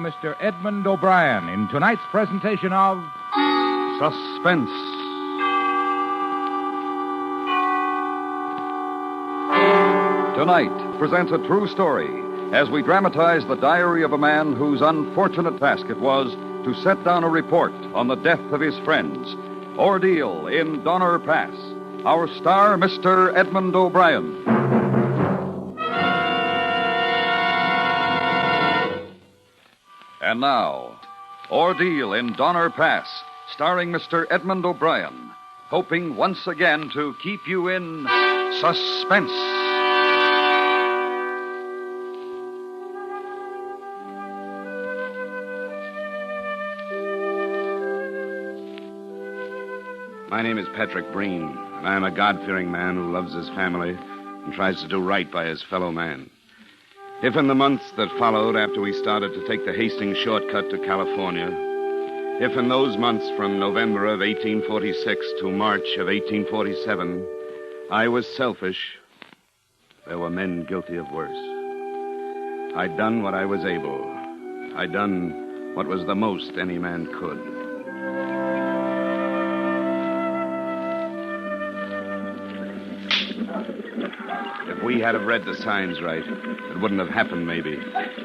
Mr. Edmund O'Brien in tonight's presentation of Suspense. Tonight presents a true story as we dramatize the diary of a man whose unfortunate task it was to set down a report on the death of his friends. Ordeal in Donner Pass. Our star, Mr. Edmund O'Brien. And now, Ordeal in Donner Pass, starring Mr. Edmund O'Brien, hoping once again to keep you in suspense. My name is Patrick Breen, and I am a God-fearing man who loves his family and tries to do right by his fellow man. If in the months that followed after we started to take the Hastings shortcut to California, if in those months from November of 1846 to March of 1847, I was selfish, there were men guilty of worse. I'd done what I was able. I'd done what was the most any man could. If we had have read the signs right, it wouldn't have happened, maybe.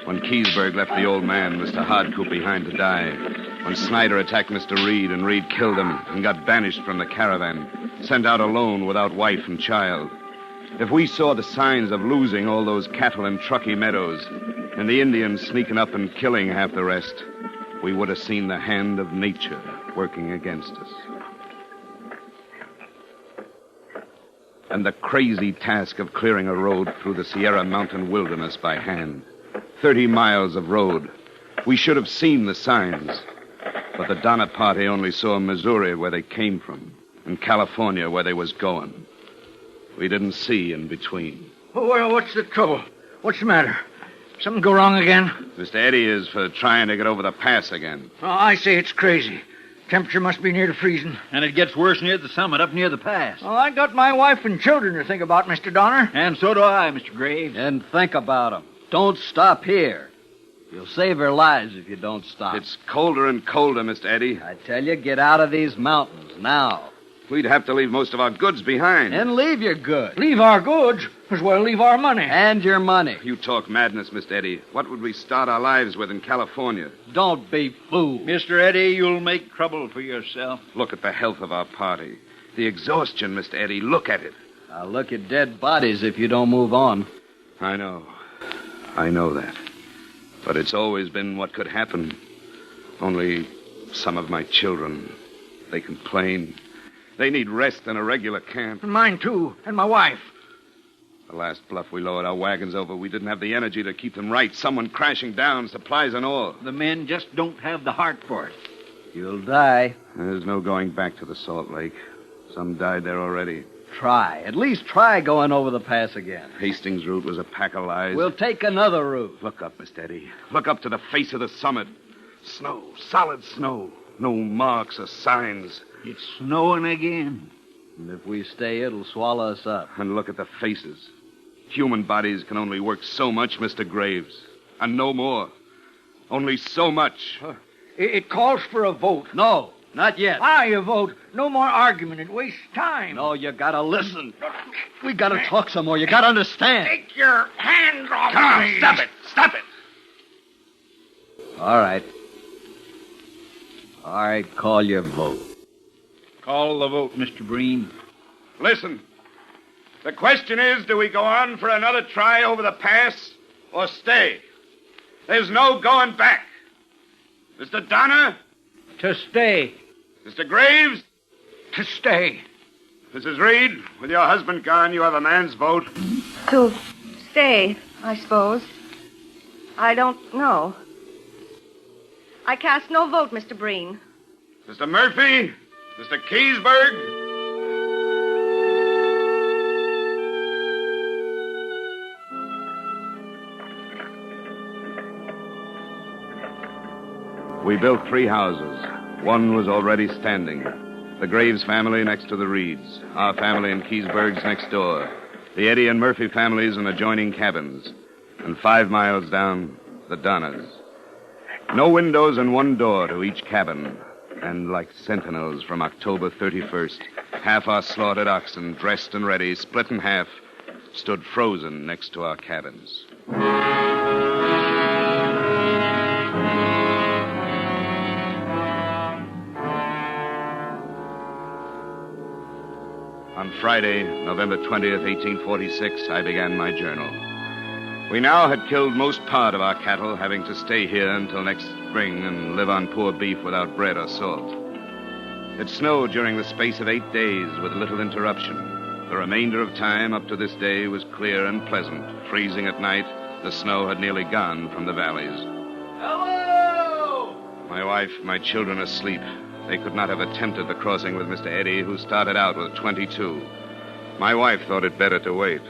When Keysburg left the old man, Mr. Hardcoop, behind to die. When Snyder attacked Mr. Reed, and Reed killed him and got banished from the caravan, sent out alone without wife and child. If we saw the signs of losing all those cattle in Truckee meadows, and the Indians sneaking up and killing half the rest, we would have seen the hand of nature working against us. And the crazy task of clearing a road through the Sierra Mountain wilderness by hand. 30 miles of road. We should have seen the signs. But the Donner Party only saw Missouri, where they came from, and California, where they was going. We didn't see in between. Oh, well, what's the trouble? What's the matter? Something go wrong again? Mr. Eddie is for trying to get over the pass again. Oh, I say it's crazy. Temperature must be near to freezing. And it gets worse near the summit, up near the pass. Oh, I got my wife and children to think about, Mr. Donner. And so do I, Mr. Graves. And think about them. Don't stop here. You'll save their lives if you don't stop. It's colder and colder, Mr. Eddie. I tell you, get out of these mountains now. We'd have to leave most of our goods behind. And leave your goods. Leave our goods? As well leave our money. And your money. You talk madness, Mr. Eddie. What would we start our lives with in California? Don't be fooled. Mr. Eddie, you'll make trouble for yourself. Look at the health of our party. The exhaustion, Mr. Eddie. Look at it. I'll look at dead bodies if you don't move on. I know. I know that. But it's always been what could happen. Only some of my children, they complain. They need rest in a regular camp. And mine, too. And my wife. The last bluff we lowered our wagons over, we didn't have the energy to keep them right. Someone crashing down, supplies and all. The men just don't have the heart for it. You'll die. There's no going back to the Salt Lake. Some died there already. Try. At least try going over the pass again. Hastings' route was a pack of lies. We'll take another route. Look up, Mr. Eddie. Look up to the face of the summit. Snow. Solid snow. No marks or signs. It's snowing again. And if we stay, it'll swallow us up. And look at the faces. Human bodies can only work so much, Mr. Graves. And no more. Only so much. It calls for a vote. No, not yet. Why a vote? No more argument. It wastes time. No, you gotta listen. We gotta talk some more. You gotta understand. Take your hands off Come on, me. stop it. Stop it. All right. All right, call your vote. Call the vote, Mr. Breen. Listen. The question is, do we go on for another try over the pass or stay? There's no going back. Mr. Donner? To stay. Mr. Graves? To stay. Mrs. Reed, with your husband gone, you have a man's vote. To stay, I suppose. I don't know. I cast no vote, Mr. Breen. Mr. Murphy? Mr. Keysburg? We built 3 houses. One was already standing. The Graves family next to the Reeds. Our family and Keysburg's next door. The Eddy and Murphy families in adjoining cabins. And 5 miles down, the Donners. No windows and one door to each cabin. And like sentinels from October 31st, half our slaughtered oxen, dressed and ready, split in half, stood frozen next to our cabins. On Friday, November 20th, 1846, I began my journal. We now had killed most part of our cattle, having to stay here until next spring and live on poor beef without bread or salt. It snowed during the space of 8 days with little interruption. The remainder of time up to this day was clear and pleasant. Freezing at night, the snow had nearly gone from the valleys. Hello! My wife, my children asleep. They could not have attempted the crossing with Mr. Eddy, who started out with 22. My wife thought it better to wait.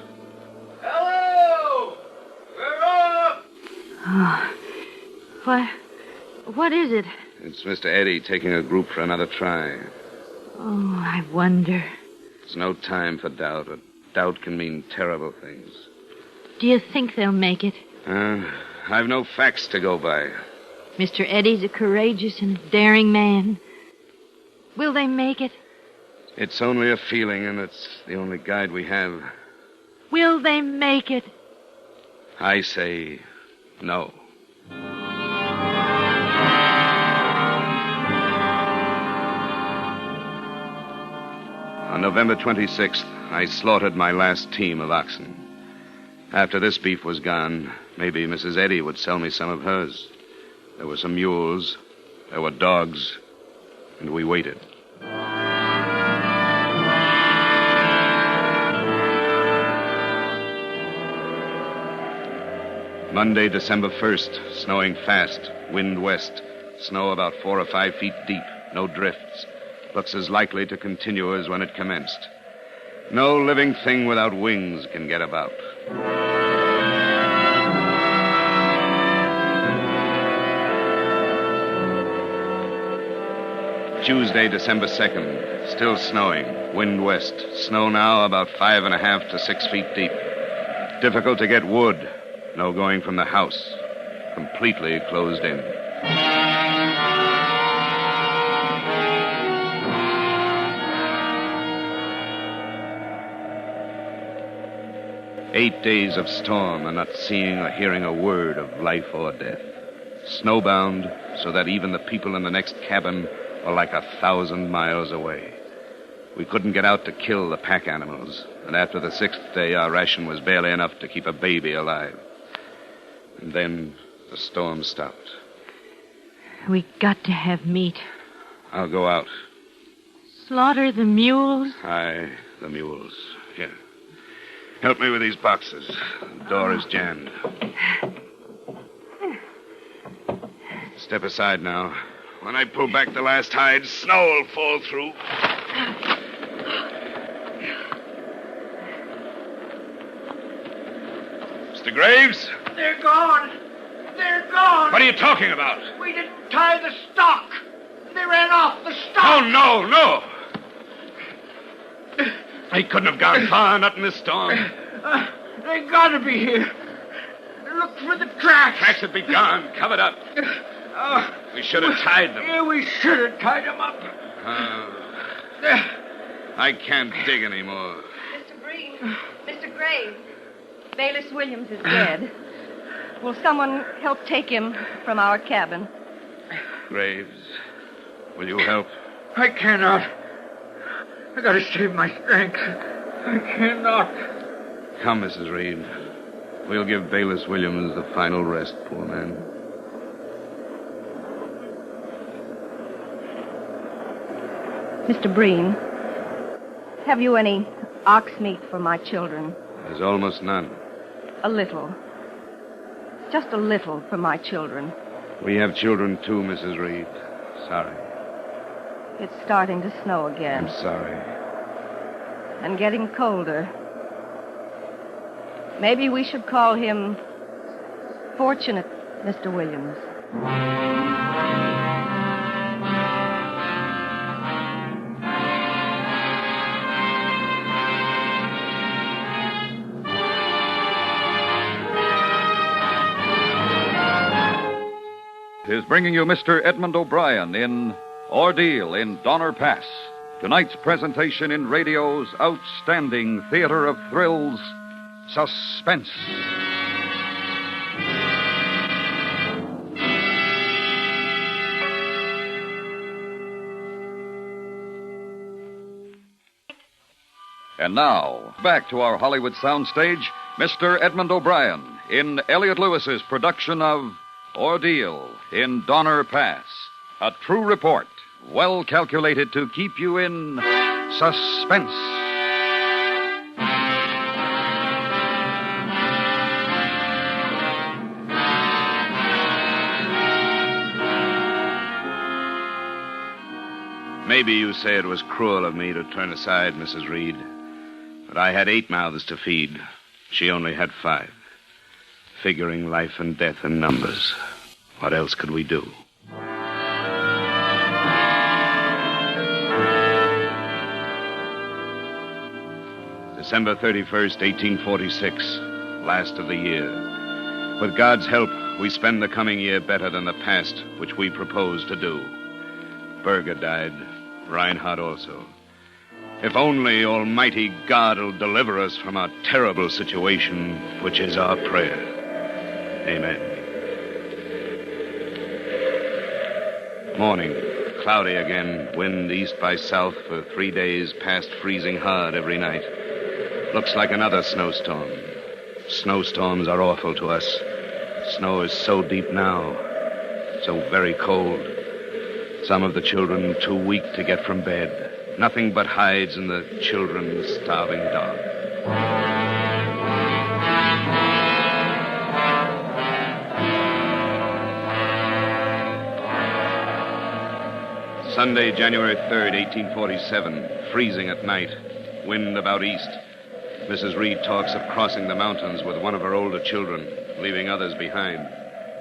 Hello! We're up! Oh, what is it? It's Mr. Eddy taking a group for another try. Oh, I wonder. It's no time for doubt. Doubt can mean terrible things. Do you think they'll make it? I've no facts to go by. Mr. Eddy's a courageous and daring man. Will they make it? It's only a feeling, and it's the only guide we have. Will they make it? I say no. On November 26th, I slaughtered my last team of oxen. After this beef was gone, maybe Mrs. Eddy would sell me some of hers. There were some mules, there were dogs, and we waited. Monday, December 1st, snowing fast, wind west, snow about 4 or 5 feet deep, no drifts. Looks as likely to continue as when it commenced. No living thing without wings can get about. Tuesday, December 2nd, still snowing, wind west, snow now about 5.5 to 6 feet deep. Difficult to get wood, no going from the house, completely closed in. Eight days of storm and not seeing or hearing a word of life or death. Snowbound, so that even the people in the next cabin were like 1,000 miles away. We couldn't get out to kill the pack animals, and after the 6th day, our ration was barely enough to keep a baby alive. And then the storm stopped. We got to have meat. I'll go out. Slaughter the mules? Aye, the mules. Here. Help me with these boxes. The door is jammed. Step aside now. When I pull back the last hide, snow will fall through. Mr. Graves? They're gone. They're gone. What are you talking about? We didn't tie the stock. They ran off the stock. Oh, no. They couldn't have gone far, not in this storm. They gotta be here. Look for the tracks. Tracks would be gone, covered up. We should have tied them. Yeah, we should have tied them up. I can't dig anymore. Mr. Breen, Mr. Graves, Bayless Williams is dead. Will someone help take him from our cabin? Graves, will you help? I cannot. I gotta save my strength. I cannot. Come, Mrs. Reed. We'll give Bayless Williams the final rest, poor man. Mr. Breen, have you any ox meat for my children? There's almost none. A little. Just a little for my children. We have children, too, Mrs. Reed. Sorry. It's starting to snow again. I'm sorry. And getting colder. Maybe we should call him Fortunate Mr. Williams. is bringing you Mr. Edmund O'Brien in Ordeal in Donner Pass. Tonight's presentation in radio's outstanding theater of thrills, Suspense. And now, back to our Hollywood soundstage, Mr. Edmund O'Brien in Elliot Lewis's production of Ordeal in Donner Pass. A true report, well calculated to keep you in suspense. Maybe you say it was cruel of me to turn aside, Mrs. Reed. But I had 8 mouths to feed. She only had 5. Figuring life and death in numbers. What else could we do? December 31st, 1846. Last of the year. With God's help, we spend the coming year better than the past, which we proposed to do. Berger died. Reinhardt also. If only Almighty God will deliver us from our terrible situation, which is our prayer. Amen. Morning. Cloudy again. Wind east by south for 3 days, past freezing hard every night. Looks like another snowstorm. Snowstorms are awful to us. Snow is so deep now. So very cold. Some of the children too weak to get from bed. Nothing but hides and the children's starving dog. Sunday, January 3rd, 1847. Freezing at night. Wind about east. Mrs. Reed talks of crossing the mountains with one of her older children, leaving others behind.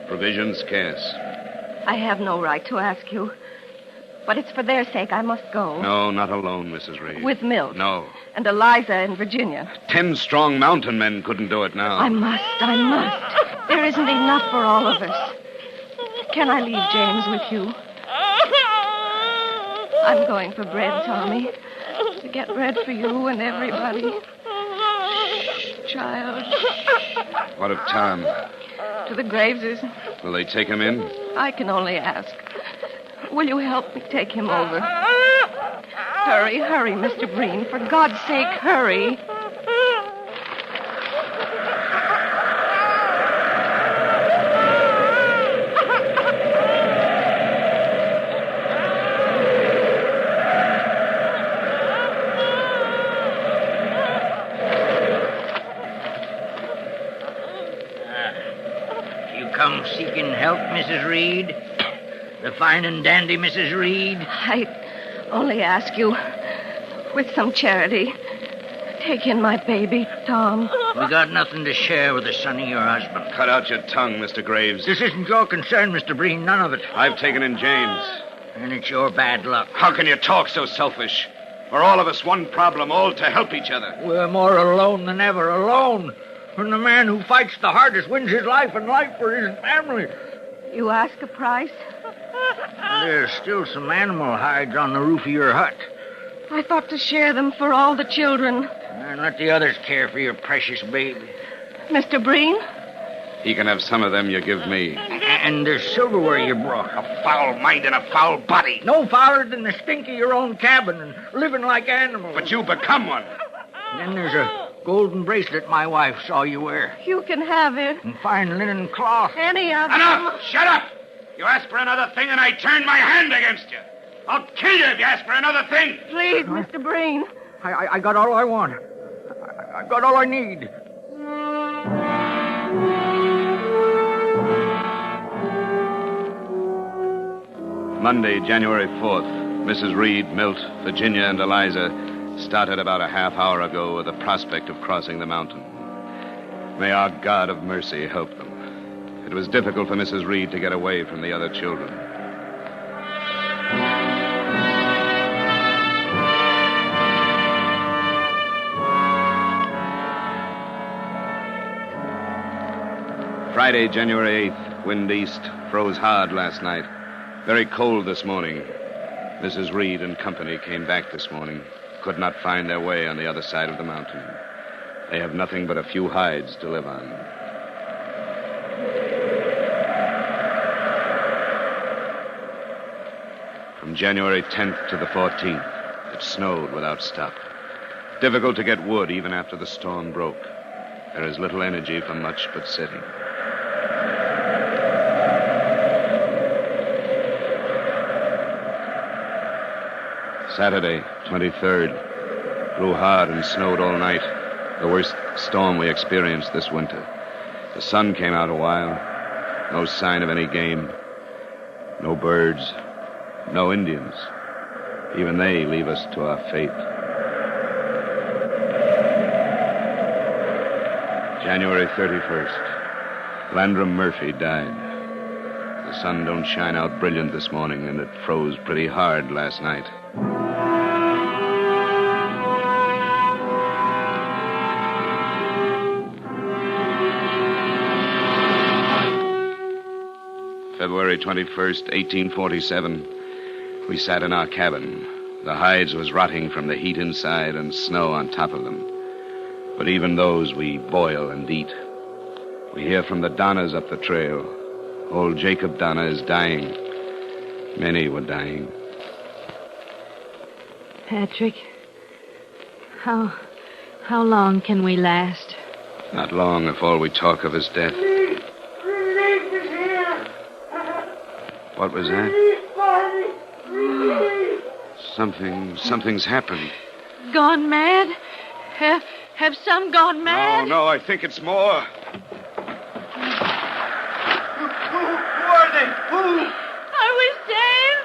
Provisions scarce. I have no right to ask you. But it's for their sake I must go. No, not alone, Mrs. Reed. With Milt. No. And Eliza in Virginia. 10 strong mountain men couldn't do it now. I must. There isn't enough for all of us. Can I leave James with you? I'm going for bread, Tommy. To get bread for you and everybody. Shh, child. What of Tom? To the Graveses. Will they take him in? I can only ask. Will you help me take him over? Hurry, Mr. Breen. For God's sake, hurry. You come seeking help, Mrs. Reed? The fine and dandy Mrs. Reed? I only ask you, with some charity, take in my baby, Tom. We got nothing to share with the son of your husband. Cut out your tongue, Mr. Graves. This isn't your concern, Mr. Breen, none of it. I've taken in James. And it's your bad luck. How can you talk so selfish? We're all of us one problem, all to help each other. We're more alone than ever, alone. When the man who fights the hardest wins his life and life for his family. You ask a price? There's still some animal hides on the roof of your hut. I thought to share them for all the children. And let the others care for your precious baby. Mr. Breen? He can have some of them you give me. And there's silverware you brought. A foul mind and a foul body. No fouler than the stink of your own cabin and living like animals. But you become one. And then there's a golden bracelet my wife saw you wear. You can have it. And fine linen cloth. Any of them. Enough! Shut up! You ask for another thing and I turn my hand against you. I'll kill you if you ask for another thing. Please, Mr. Breen. I got all I want. I got all I need. Monday, January 4th. Mrs. Reed, Milt, Virginia, and Eliza started about a half hour ago with the prospect of crossing the mountain. May our God of mercy help them. It was difficult for Mrs. Reed to get away from the other children. Friday, January 8th. Wind east, froze hard last night. Very cold this morning. Mrs. Reed and company came back this morning. Could not find their way on the other side of the mountain. They have nothing but a few hides to live on. From January 10th to the 14th, it snowed without stop. Difficult to get wood even after the storm broke. There is little energy for much but sitting. Saturday, 23rd. Blew hard and snowed all night. The worst storm we experienced this winter. The sun came out a while. No sign of any game. No birds. No Indians. Even they leave us to our fate. January 31st. Landrum Murphy died. The sun don't shine out brilliant this morning, and it froze pretty hard last night. February 21st, 1847. We sat in our cabin. The hides was rotting from the heat inside and snow on top of them. But even those we boil and eat. We hear from the Donnas up the trail. Old Jacob Donna is dying. Many were dying. Patrick, how long can we last? Not long if all we talk of is death. Relief is here. What was that? Something's happened. Gone mad? Have some gone mad? No, I think it's more. Who are they? Who? Are we saved?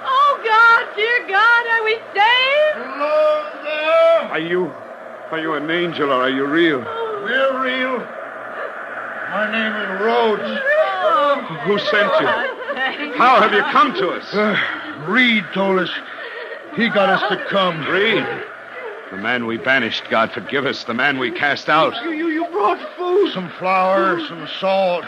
Oh, God, dear God, are we saved? Hello there. Are you an angel or are you real? We're real. My name is Rhodes. Who sent you? How have you come to us? Reed told us. He got us to come. Reed? The man we banished, God forgive us. The man we cast out. You brought food. Some flour, some salt.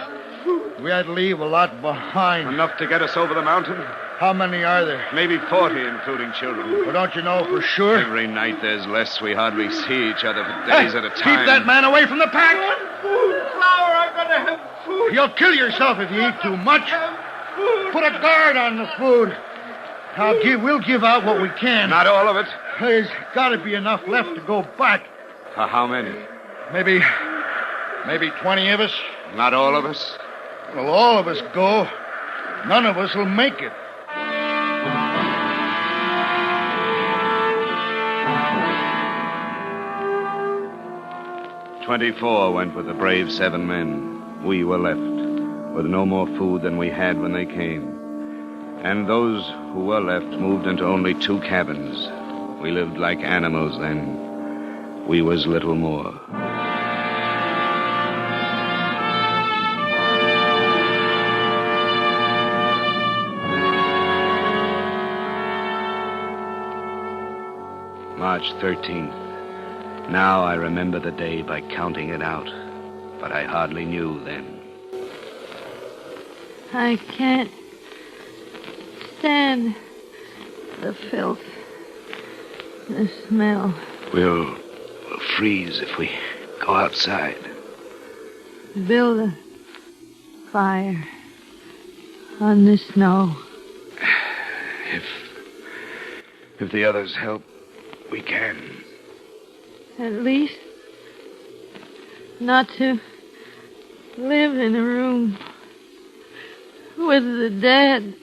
We had to leave a lot behind. Enough to get us over the mountain? How many are there? Maybe 40, including children. Well, don't you know for sure? Every night there's less. We hardly see each other for days at a time. Keep that man away from the pack. Food, flour, I'm gonna have food. You'll kill yourself if you eat too much. Put a guard on the food. We'll give out what we can. Not all of it. There's got to be enough left to go back. How many? Maybe 20 of us. Not all of us? Well, all of us go. None of us will make it. "24 went with the brave 7 men. We were left, with no more food than we had when they came. And those who were left moved into only 2 cabins. We lived like animals then. We was little more. March 13th. Now I remember the day by counting it out, but I hardly knew then. I can't stand the filth, the smell. We'll freeze if we go outside. Build a fire on the snow. If the others help, we can. At least not to live in a room with the dead.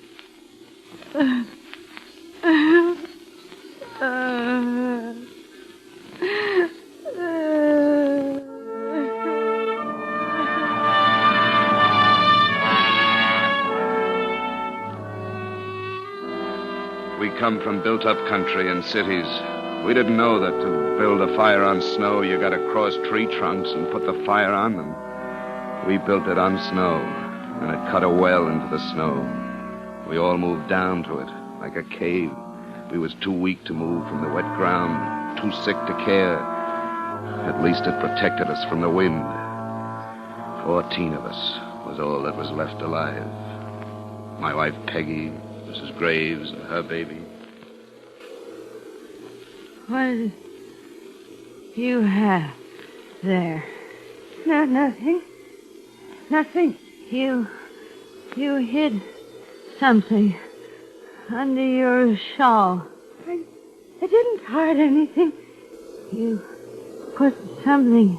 We come from built-up country and cities. We didn't know that to build a fire on snow, you got to cross tree trunks and put the fire on them. We built it on snow, and it cut a well into the snow. We all moved down to it, like a cave. We was too weak to move from the wet ground, too sick to care. At least it protected us from the wind. 14 of us was all that was left alive. My wife Peggy, Mrs. Graves, and her baby. What do you have there? No, nothing. Nothing. You hid something under your shawl. I didn't hide anything. You put something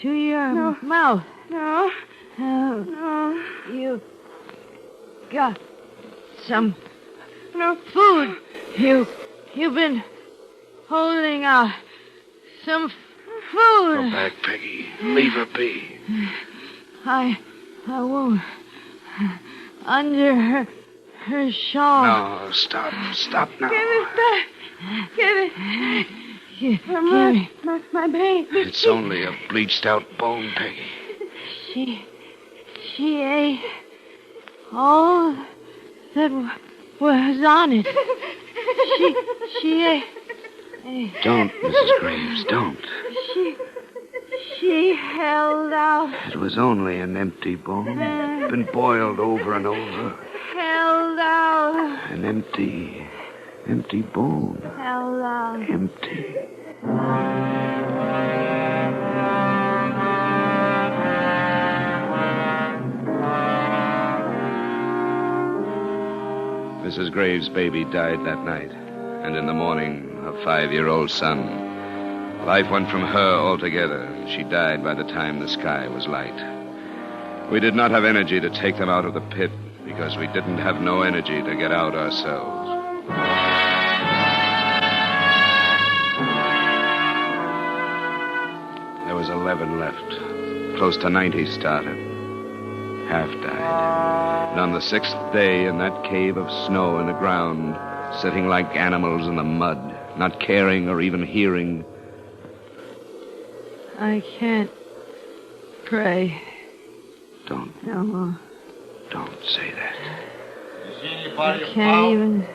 to your mouth. No. No. You got some food. You've been holding out some food. Go back, Peggy. Leave her be. I won't. Under her shawl. No, stop now. Give it back. Give it. My baby. It's only a bleached out bone, Peggy. She ate all that was on it. She ate. Don't, Mrs. Graves, don't. She held out. It was only an empty bone. Been boiled over and over. Held out. An empty bone. Held out. Empty. Mrs. Graves' baby died that night, and in the morning, her 5-year-old son. Life went from her altogether. She died by the time the sky was light. We did not have energy to take them out of the pit because we didn't have no energy to get out ourselves. There was 11 left. Close to 90 started. Half died. And on the 6th day, in that cave of snow in the ground, sitting like animals in the mud, not caring or even hearing. I can't pray. Don't say that. I can't even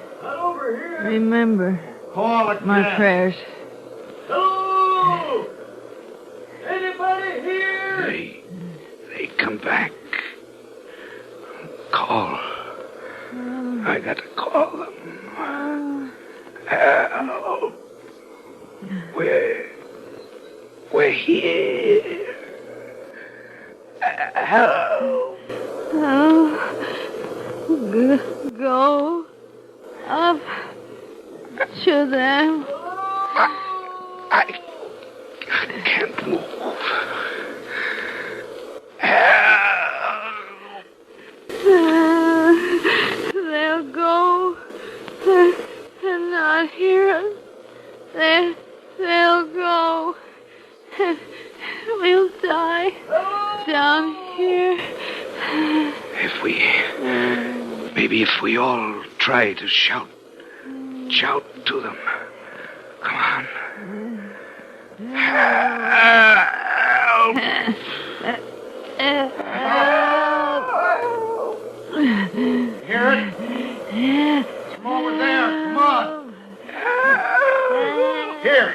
remember my prayers. Hello! Anybody here? They come back. Call. I got to call them. Help. We're here. Help. Go up to them. I can't move. Help. They'll go and not hear us. They'll go. We'll die down here. Maybe if we all try to shout to them. Come on. Help! Hear it? Come over there. Come on. Here.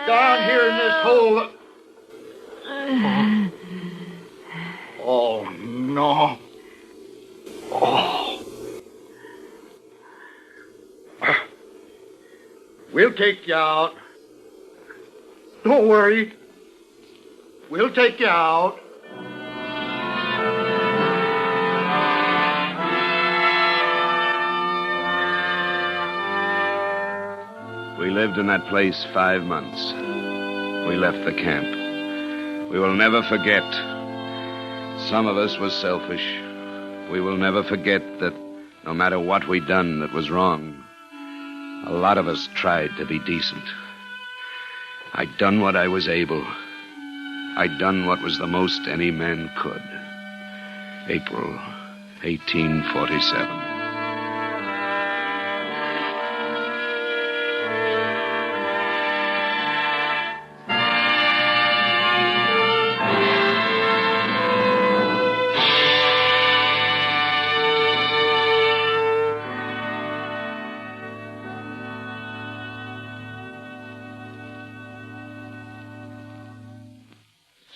Down here in this hole. Oh, no. Oh. We'll take you out. Don't worry. We'll take you out. We lived in that place 5 months. We left the camp. We will never forget. Some of us was selfish. We will never forget that no matter what we done that was wrong, a lot of us tried to be decent. I done what I was able. I done what was the most any man could. April 1847.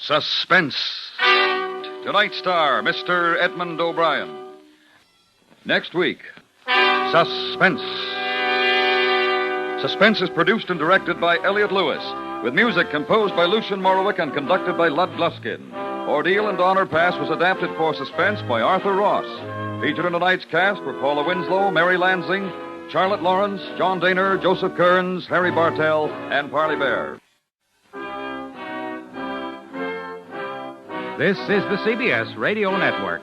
Suspense. Tonight's star, Mr. Edmund O'Brien. Next week, Suspense. Suspense is produced and directed by Elliot Lewis, with music composed by Lucian Morowick and conducted by Lud Gluskin. Ordeal and Donner Pass was adapted for Suspense by Arthur Ross. Featured in tonight's cast were Paula Winslow, Mary Lansing, Charlotte Lawrence, John Daner, Joseph Kearns, Harry Bartell, and Parley Bear. This is the CBS Radio Network.